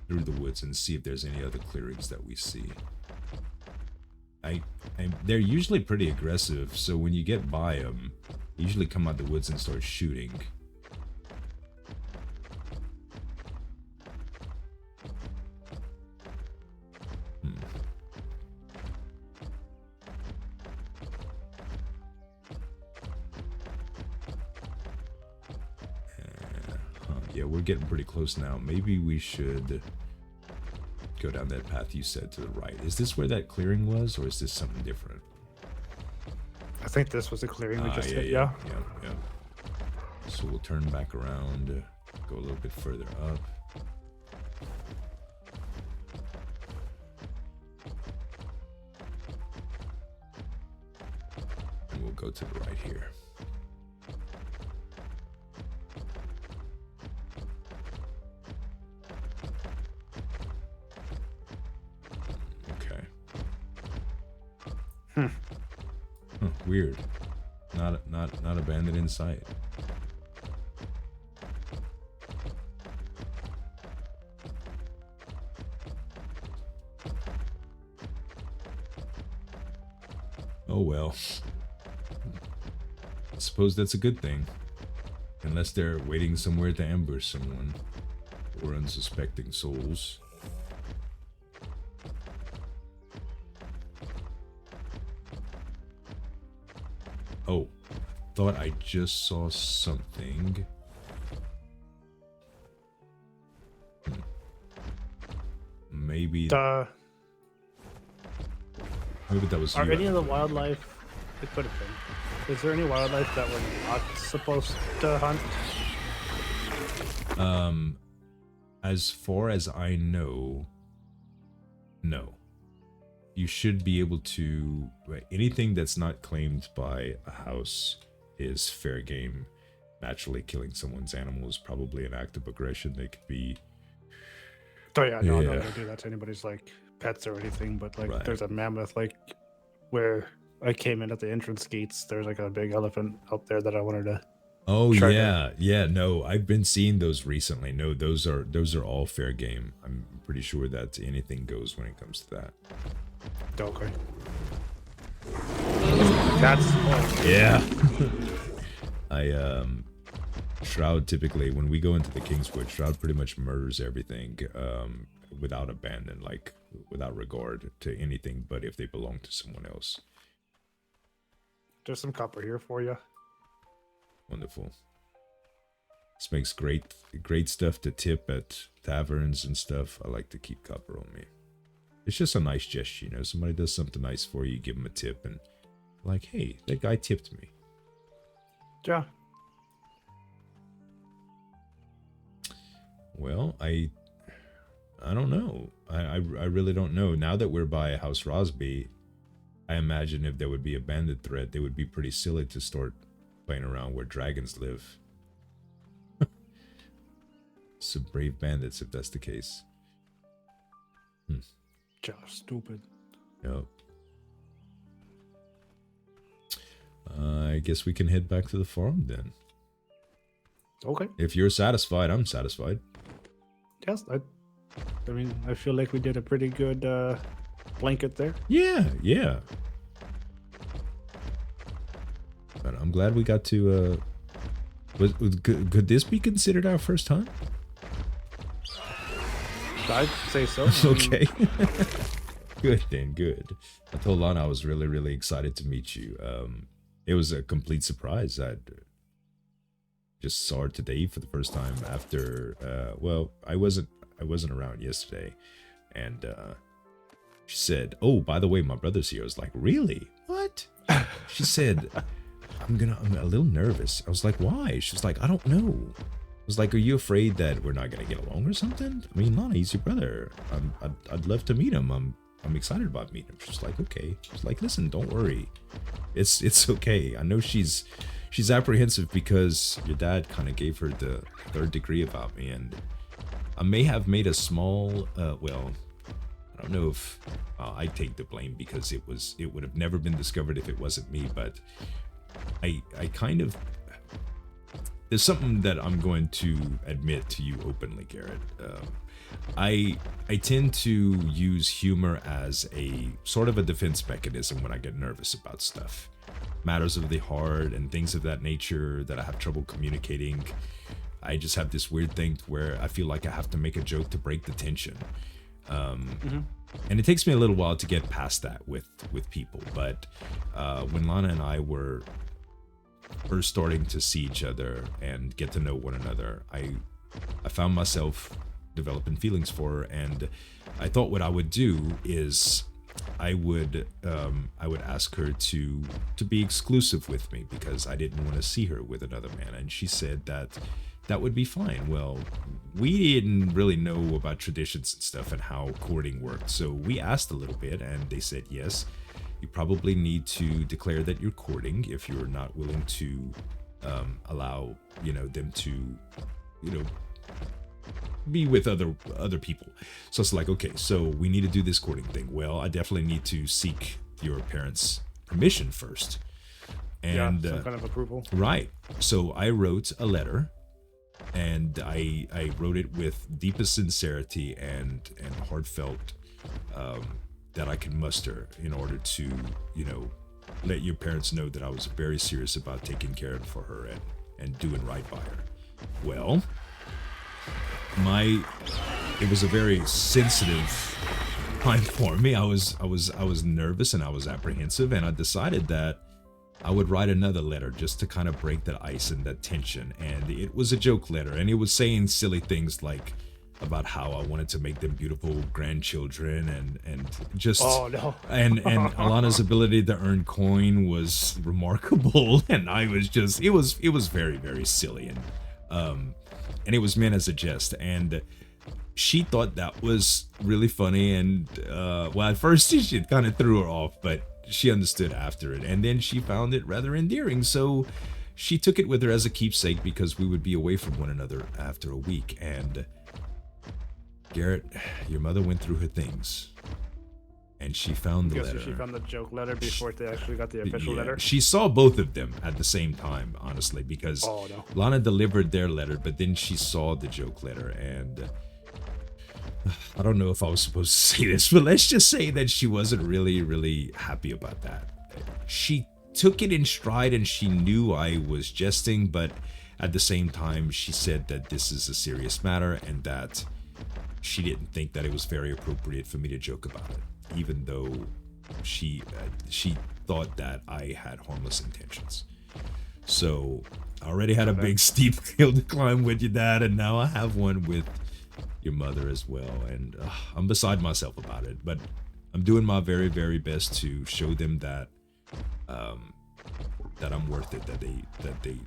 Speaker 3: through the woods and see if there's any other clearings that we see. They're usually pretty aggressive, so when you get by them, they usually come out the woods and start shooting. Yeah, we're getting pretty close now. Maybe we should go down that path you said to the right. Is this where that clearing was, or is this something different?
Speaker 5: I think this was the clearing we just hit,
Speaker 3: Yeah.
Speaker 5: yeah.
Speaker 3: So we'll turn back around, go a little bit further up. And we'll go to the right here. Huh, weird. Not abandoned in sight. Oh well. I suppose that's a good thing. Unless they're waiting somewhere to ambush someone or unsuspecting souls. Oh, thought I just saw something. Maybe that was
Speaker 5: Are
Speaker 3: you.
Speaker 5: any of the wildlife? It could have been. Is there any wildlife that we're not supposed to hunt?
Speaker 3: As far as I know, no. You should be able to... anything that's not claimed by a house is fair game. Naturally, killing someone's animal is probably an act of aggression. They could be...
Speaker 5: Oh yeah, no,
Speaker 3: Yeah.
Speaker 5: I don't do that to anybody's like pets or anything. But like,
Speaker 3: Right.
Speaker 5: there's a mammoth like where I came in at the entrance gates. There's like a big elephant out there that I wanted to.
Speaker 3: Oh
Speaker 5: Try
Speaker 3: yeah. No, I've been seeing those recently. No, those are all fair game. I'm pretty sure that anything goes when it comes to that.
Speaker 5: Okay. That's
Speaker 3: Yeah. Shroud typically, when we go into the Kingswood, Shroud pretty much murders everything without abandon, like without regard to anything but if they belong to someone else.
Speaker 5: There's some copper here for you.
Speaker 3: Wonderful. This makes great stuff to tip at taverns and stuff. I like to keep copper on me. It's just a nice gesture, you know. Somebody does something nice for you, give them a tip, and like, hey, that guy tipped me.
Speaker 5: Yeah.
Speaker 3: Well, I don't know. I really don't know. Now that we're by House Rosby, I imagine if there would be a bandit threat, they would be pretty silly to start playing around where dragons live. Some brave bandits, if that's the case.
Speaker 5: Just stupid.
Speaker 3: Yep. I guess we can head back to the farm then.
Speaker 5: Okay.
Speaker 3: If you're satisfied, I'm satisfied.
Speaker 5: Yes, I mean, I feel like we did a pretty good blanket there.
Speaker 3: Yeah, yeah. But I'm glad we got to. Could this be considered our first time?
Speaker 5: I'd say so.
Speaker 3: Okay. Good then, good. I told Lana I was really, really excited to meet you. It was a complete surprise. I just saw her today for the first time after. Well, I wasn't around yesterday, and she said, "Oh, by the way, my brother's here." I was like, "Really? What?" She said, I'm a little nervous." I was like, "Why?" She was like, "I don't know." I was like, "Are you afraid that we're not gonna get along or something?" I mean, Lana, he's your brother. I'd love to meet him. I'm excited about meeting him. She's like, "Okay." She's like, "Listen, don't worry. It's okay." I know she's apprehensive because your dad kind of gave her the third degree about me, and I may have made a small, well, I don't know if I take the blame because it would have never been discovered if it wasn't me, but I kind of, there's something that I'm going to admit to you openly, Garret. I tend to use humor as a sort of a defense mechanism when I get nervous about stuff. Matters of the heart and things of that nature that I have trouble communicating. I just have this weird thing where I feel like I have to make a joke to break the tension. And it takes me a little while to get past that with people. But when Lana and I were first starting to see each other and get to know one another, I found myself developing feelings for her, and I thought what I would do is I would ask her to be exclusive with me because I didn't want to see her with another man, and she said that would be fine. Well, we didn't really know about traditions and stuff and how courting worked, so we asked a little bit, and they said yes, you probably need to declare that you're courting if you're not willing to allow them to be with other people. So it's like, okay, so we need to do this courting thing. Well, I definitely need to seek your parents' permission first, and
Speaker 5: some kind of approval.
Speaker 3: Right. So I wrote a letter, and I wrote it with deepest sincerity and heartfelt that I can muster in order to let your parents know that I was very serious about taking care of for her and doing right by her. Well, it was a very sensitive time for me. I was nervous and I was apprehensive, and I decided that I would write another letter just to kind of break that ice and that tension. And it was a joke letter, and it was saying silly things like about how I wanted to make them beautiful grandchildren and just and Alana's ability to earn coin was remarkable, and I was just it was very, very silly, and it was meant as a jest, and she thought that was really funny, and well, at first it kind of threw her off, but she understood after it, and then she found it rather endearing, so she took it with her as a keepsake because we would be away from one another after a week. And Garret, your mother went through her things, and she found the letter.
Speaker 5: She found the joke letter before they actually got the official letter.
Speaker 3: She saw both of them at the same time, honestly, because Lana delivered their letter, but then she saw the joke letter, and I don't know if I was supposed to say this, but let's just say that she wasn't really, really happy about that. She took it in stride, and she knew I was jesting, but at the same time, she said that this is a serious matter, and that she didn't think that it was very appropriate for me to joke about it, even though she thought that I had harmless intentions. So I already had a big steep hill to climb with your dad, and now I have one with your mother as well, and I'm beside myself about it. But I'm doing my very, very best to show them that that I'm worth it, that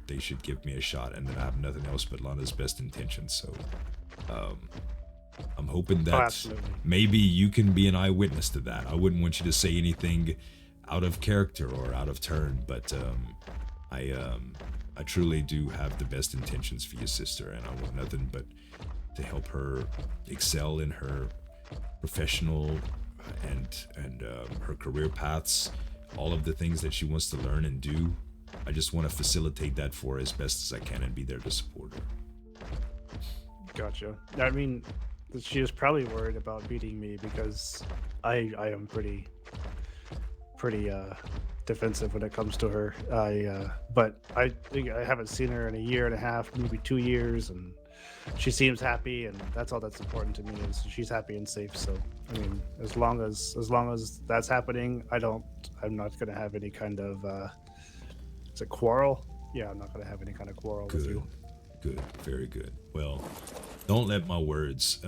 Speaker 3: they should give me a shot, and that I have nothing else but Lana's best intentions. So I'm hoping that
Speaker 5: absolutely.
Speaker 3: maybe you can be an eyewitness to that. I wouldn't want you to say anything out of character or out of turn, but I truly do have the best intentions for your sister, and I want nothing but to help her excel in her professional and her career paths, all of the things that she wants to learn and do. I just want to facilitate that for her as best as I can and be there to support her.
Speaker 5: Gotcha. I mean, she was probably worried about beating me because I am pretty defensive when it comes to her. But I think I haven't seen her in a year and a half, maybe 2 years, and she seems happy, and that's all that's important to me is she's happy and safe. So I mean, as long as that's happening, I'm not gonna have any kind of is it quarrel? Yeah, I'm not gonna have any kind of quarrel with you.
Speaker 3: Good, very good. Well, don't let my words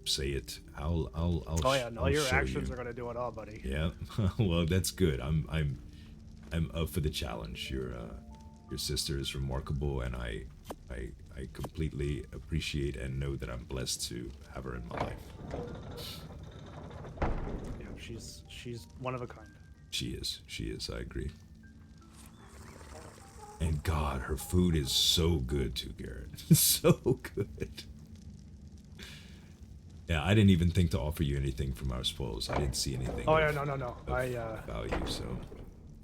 Speaker 3: say it. I'll
Speaker 5: Oh yeah, no,
Speaker 3: I'll
Speaker 5: your
Speaker 3: show
Speaker 5: actions
Speaker 3: you.
Speaker 5: are gonna do it all, buddy.
Speaker 3: Yeah. Well, that's good. I'm up for the challenge. Your sister is remarkable, and I completely appreciate and know that I'm blessed to have her in my life.
Speaker 5: Yeah, she's one of a kind.
Speaker 3: She is. I agree. And God, her food is so good too, Garrett. So good. Yeah, I didn't even think to offer you anything from our spoils. I didn't see anything.
Speaker 5: Oh yeah, no.
Speaker 3: Value. So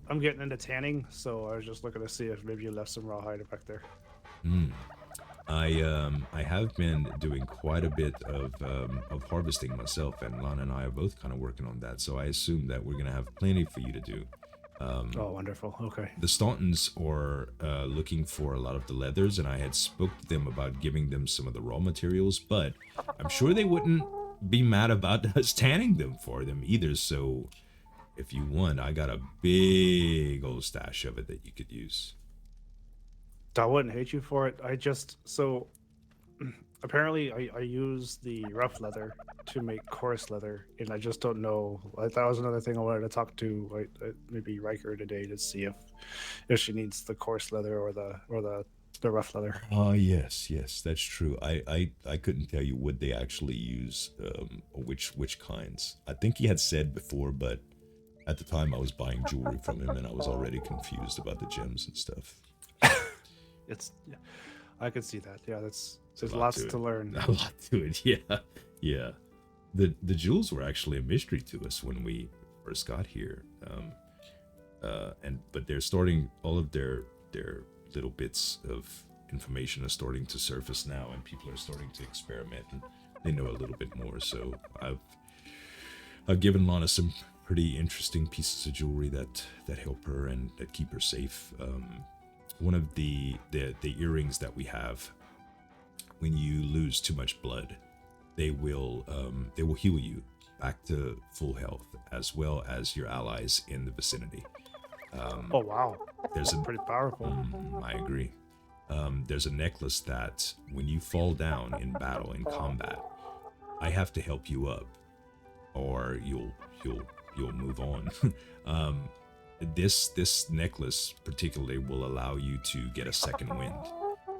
Speaker 5: I'm getting into tanning, so I was just looking to see if maybe you left some rawhide back there.
Speaker 3: I have been doing quite a bit of harvesting myself, and Lana and I are both kind of working on that. So I assume that we're gonna have plenty for you to do.
Speaker 5: Oh, wonderful. Okay.
Speaker 3: The Stauntons are looking for a lot of the leathers, and I had spoke to them about giving them some of the raw materials, but I'm sure they wouldn't be mad about us tanning them for them either. So if you want, I got a big old stash of it that you could use.
Speaker 5: I wouldn't hate you for it. Apparently I use the rough leather to make coarse leather, and I just don't know. That was another thing I wanted to talk to maybe Riker today to see if she needs the coarse leather or the rough leather.
Speaker 3: Oh yes, that's true. I couldn't tell you what they actually use, which kinds. I think he had said before, but at the time I was buying jewelry from him, and I was already confused about the gems and stuff.
Speaker 5: I could see that. Yeah, there's lots to learn.
Speaker 3: A lot to it. Yeah. The jewels were actually a mystery to us when we first got here. But they're starting, all of their little bits of information are starting to surface now, and people are starting to experiment, and they know a little bit more. So I've given Lana some pretty interesting pieces of jewelry that help her and that keep her safe. One of the earrings that we have, when you lose too much blood, they will heal you back to full health, as well as your allies in the vicinity.
Speaker 5: Oh wow,
Speaker 3: There's a
Speaker 5: pretty powerful.
Speaker 3: I agree. There's a necklace that when you fall down in battle, in combat, I have to help you up, or you'll move on. This necklace particularly will allow you to get a second wind.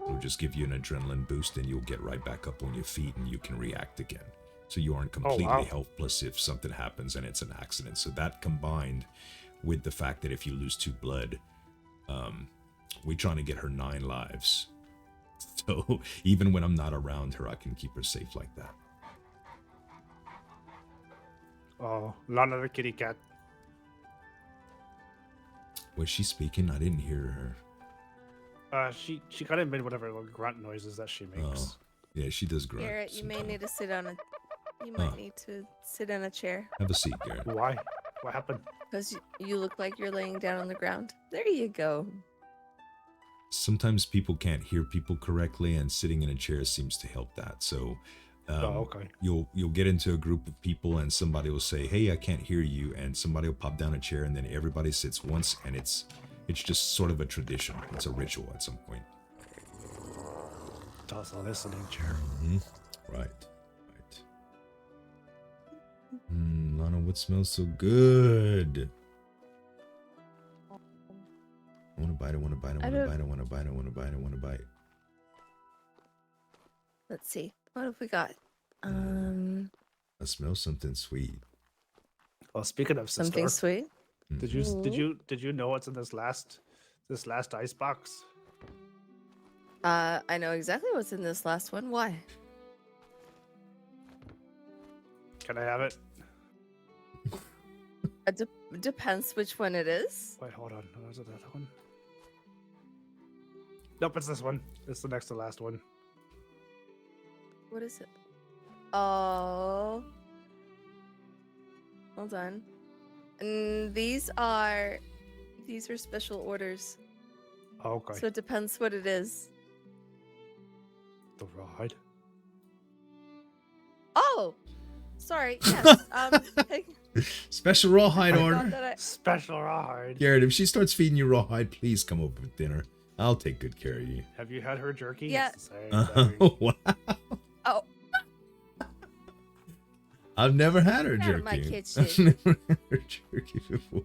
Speaker 3: It'll just give you an adrenaline boost, and you'll get right back up on your feet, and you can react again. So you aren't completely helpless if something happens and it's an accident. So that, combined with the fact that if you lose 2 blood, we're trying to get her 9 lives. So even when I'm not around her, I can keep her safe like that.
Speaker 5: Oh, Lana the kitty cat.
Speaker 3: Was she speaking? I didn't hear her.
Speaker 5: She kind of made whatever little grunt noises that she makes.
Speaker 3: Oh, yeah, she does grunt.
Speaker 2: Garrett, you may
Speaker 3: sometimes.
Speaker 2: need to sit on a. You might need to sit in a chair
Speaker 3: Have a seat, Garrett.
Speaker 5: Why? What happened?
Speaker 2: because you look like you're laying down on the ground. There you go.
Speaker 3: Sometimes people can't hear people correctly, and sitting in a chair seems to help that. So
Speaker 5: Okay.
Speaker 3: you'll get into a group of people, and somebody will say, "Hey, I can't hear you," and somebody will pop down a chair, and then everybody sits once, and it's just sort of a tradition. It's a ritual at some point.
Speaker 5: That's a listening chair.
Speaker 3: Right. Lana, what smells so good? I want to bite, I want to bite, I want to bite, I want to bite, I want to bite, I want to bite.
Speaker 2: Let's see. What have we got?
Speaker 3: I smell something sweet.
Speaker 5: Well, speaking of
Speaker 2: Something
Speaker 5: sister,
Speaker 2: sweet.
Speaker 5: did you know what's in this last ice box?
Speaker 2: I know exactly what's in this last one. Why?
Speaker 5: Can I have it?
Speaker 2: It depends which one it is.
Speaker 5: Wait, hold on. Was it that one? Nope, it's this one. It's the next to last one.
Speaker 2: What is it? Oh. Hold on. And these are special orders.
Speaker 5: Okay.
Speaker 2: So it depends what it is.
Speaker 5: The rawhide.
Speaker 2: Oh, sorry. Yes.
Speaker 3: Special rawhide
Speaker 2: I
Speaker 3: order.
Speaker 2: thought that I-
Speaker 5: Special rawhide.
Speaker 3: Garrett, if she starts feeding you rawhide, please come over for dinner. I'll take good care of you.
Speaker 5: Have you had her jerky?
Speaker 2: Yeah.
Speaker 5: It's the same thing.
Speaker 3: Wow.
Speaker 2: Oh,
Speaker 3: I've never had her
Speaker 2: Get out of my
Speaker 3: jerky.
Speaker 2: kitchen.
Speaker 3: I've never had her jerky before.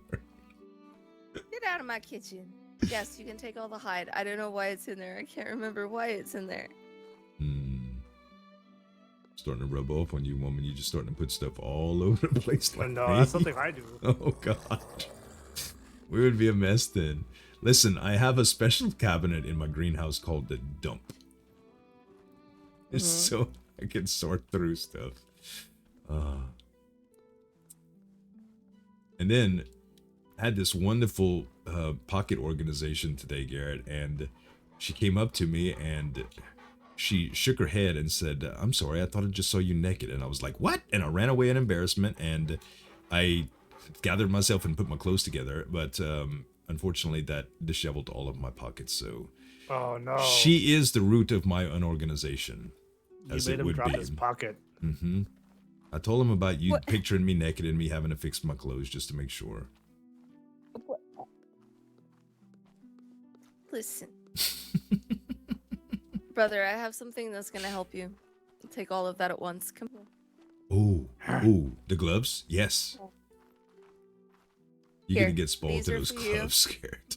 Speaker 2: get out of my kitchen. Yes, you can take all the hide. I don't know why it's in there. I can't remember why it's in there.
Speaker 3: Starting to rub off on you, woman. You just starting to put stuff all over the place like
Speaker 5: No,
Speaker 3: me.
Speaker 5: that's something I do.
Speaker 3: Oh god. We would be a mess then. Listen, I have a special cabinet in my greenhouse called the dump. It's so I can sort through stuff. And then I had this wonderful pocket organization today, Garrett, and she came up to me and she shook her head and said, "I'm sorry, I thought I just saw you naked." And I was like, "What?" And I ran away in embarrassment, and I gathered myself and put my clothes together, but unfortunately that disheveled all of my pockets. So
Speaker 5: Oh no.
Speaker 3: she is the root of my unorganization, as
Speaker 5: You
Speaker 3: it
Speaker 5: made him
Speaker 3: would
Speaker 5: drop
Speaker 3: be.
Speaker 5: his pocket.
Speaker 3: I told him about you
Speaker 2: What?
Speaker 3: picturing me naked and me having to fix my clothes just to make sure.
Speaker 2: Listen. Brother, I have something that's going to help you. Take all of that at once. Come here.
Speaker 3: Oh, the gloves? Yes. You're
Speaker 2: Here,
Speaker 3: gonna get spoiled
Speaker 2: these
Speaker 3: to
Speaker 2: are
Speaker 3: those
Speaker 2: for you.
Speaker 3: gloves, scared.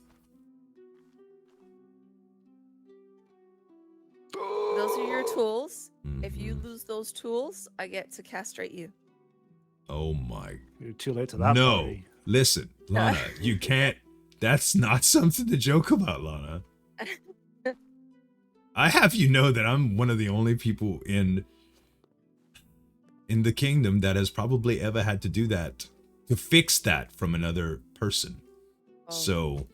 Speaker 2: Those are your tools. If you
Speaker 3: Mhm.
Speaker 2: lose those tools, I get to castrate you.
Speaker 3: Oh my.
Speaker 5: You're too late to that
Speaker 3: No.
Speaker 5: party.
Speaker 3: Listen, Lana, you can't. That's not something to joke about, Lana. I have you know that I'm one of the only people in the kingdom that has probably ever had to do that, to fix that from another person.
Speaker 2: Oh.
Speaker 3: So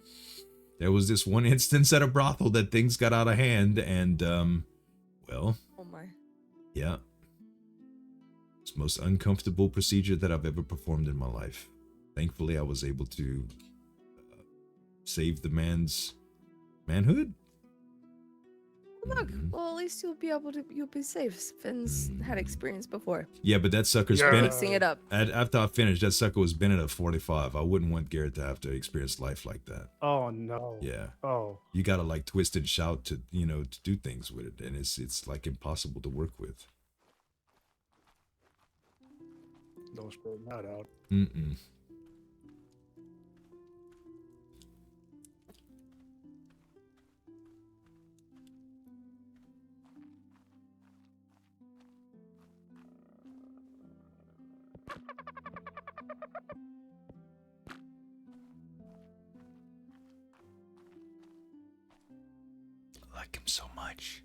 Speaker 3: there was this one instance at a brothel that things got out of hand, and well,
Speaker 2: Oh my.
Speaker 3: yeah, it's the most uncomfortable procedure that I've ever performed in my life. Thankfully, I was able to save the man's manhood.
Speaker 2: Look, well, at least you'll be safe. Finn's had experience before.
Speaker 3: Yeah, but that sucker's
Speaker 5: Yeah.
Speaker 3: been
Speaker 2: Fixing it up.
Speaker 3: after I finished. That sucker was been at a 45. I wouldn't want Garrett to have to experience life like that.
Speaker 5: Oh no.
Speaker 3: Yeah,
Speaker 5: Oh.
Speaker 3: you gotta like twist and shout to to do things with it, and it's like impossible to work with.
Speaker 5: No straighten that out.
Speaker 3: Mm-mm. I like him so much.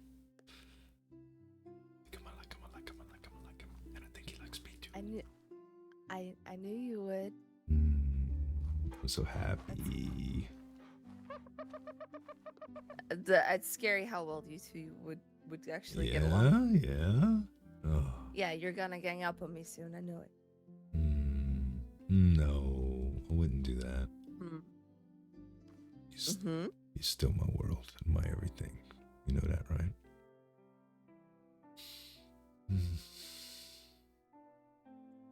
Speaker 3: I like him. And I think he likes me too.
Speaker 2: I knew you would.
Speaker 3: I'm so happy.
Speaker 2: It's scary how well you two would actually get along.
Speaker 3: Yeah. Oh.
Speaker 2: Yeah, you're gonna gang up on me soon. I know it.
Speaker 3: No, I wouldn't do that.
Speaker 2: Mm.
Speaker 3: He's,
Speaker 2: Hmm.
Speaker 3: he's still my world and my everything. You know that, right?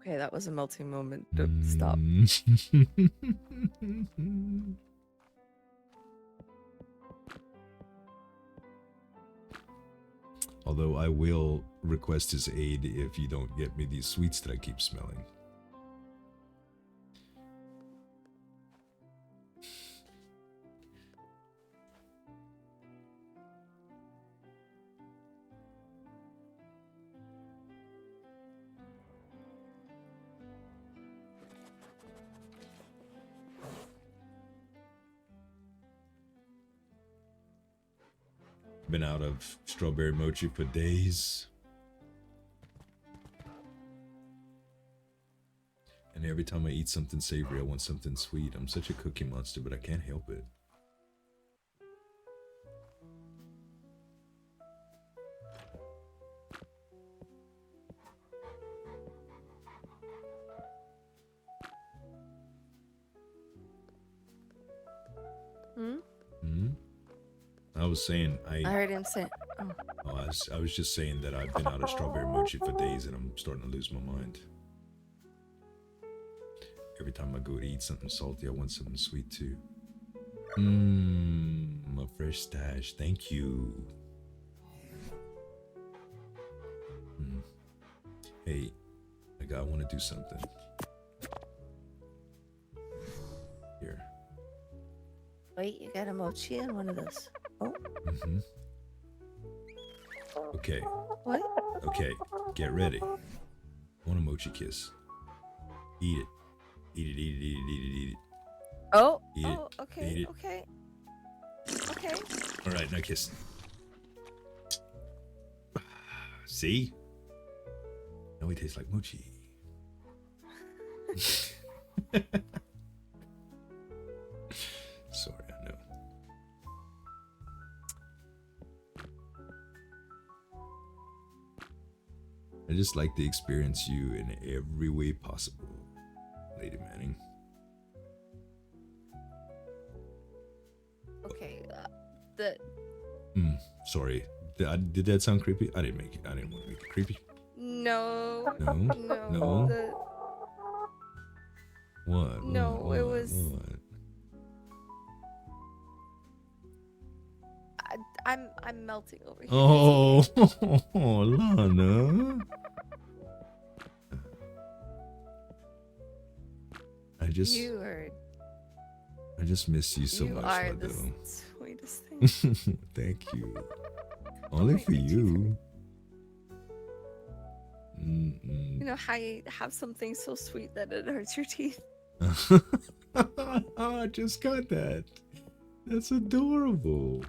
Speaker 2: Okay, that was a melting moment. Stop.
Speaker 3: Although I will request his aid if you don't get me these sweets that I keep smelling. Been out of strawberry mochi for days. And every time I eat something savory, I want something sweet. I'm such a cookie monster, but I can't help it. I was saying
Speaker 2: I heard him say. Oh.
Speaker 3: Oh, I was just saying that I've been out of strawberry mochi for days and I'm starting to lose my mind. Every time I go to eat something salty, I want something sweet too. A fresh stash. Thank you. Hey, I want to do something. Here.
Speaker 2: Wait, you got a mochi in one of those. Oh.
Speaker 3: Okay.
Speaker 2: What?
Speaker 3: Okay, get ready. I want a mochi kiss. Eat it. Eat it, eat it, eat it, eat it, eat it.
Speaker 2: Oh.
Speaker 3: Eat
Speaker 2: Oh.
Speaker 3: it.
Speaker 2: Okay.
Speaker 3: Eat it.
Speaker 2: Okay. Okay.
Speaker 3: All right, now kiss. See? Now he tastes like mochi. Sorry, I know. I just like to experience you in every way possible, Lady Manning.
Speaker 2: Okay.
Speaker 3: Sorry. Did that sound creepy? I didn't make it. I didn't want to make it creepy.
Speaker 2: No.
Speaker 3: No?
Speaker 2: No.
Speaker 3: No? What?
Speaker 2: No,
Speaker 3: What?
Speaker 2: it was.
Speaker 3: What?
Speaker 2: I'm melting over here.
Speaker 3: Oh, Lana. I just miss you so
Speaker 2: you
Speaker 3: much,
Speaker 2: are the
Speaker 3: Lado.
Speaker 2: sweetest thing.
Speaker 3: Thank you. Only for you.
Speaker 2: You know how you have something so sweet that it hurts your teeth.
Speaker 3: I just got that. That's adorable.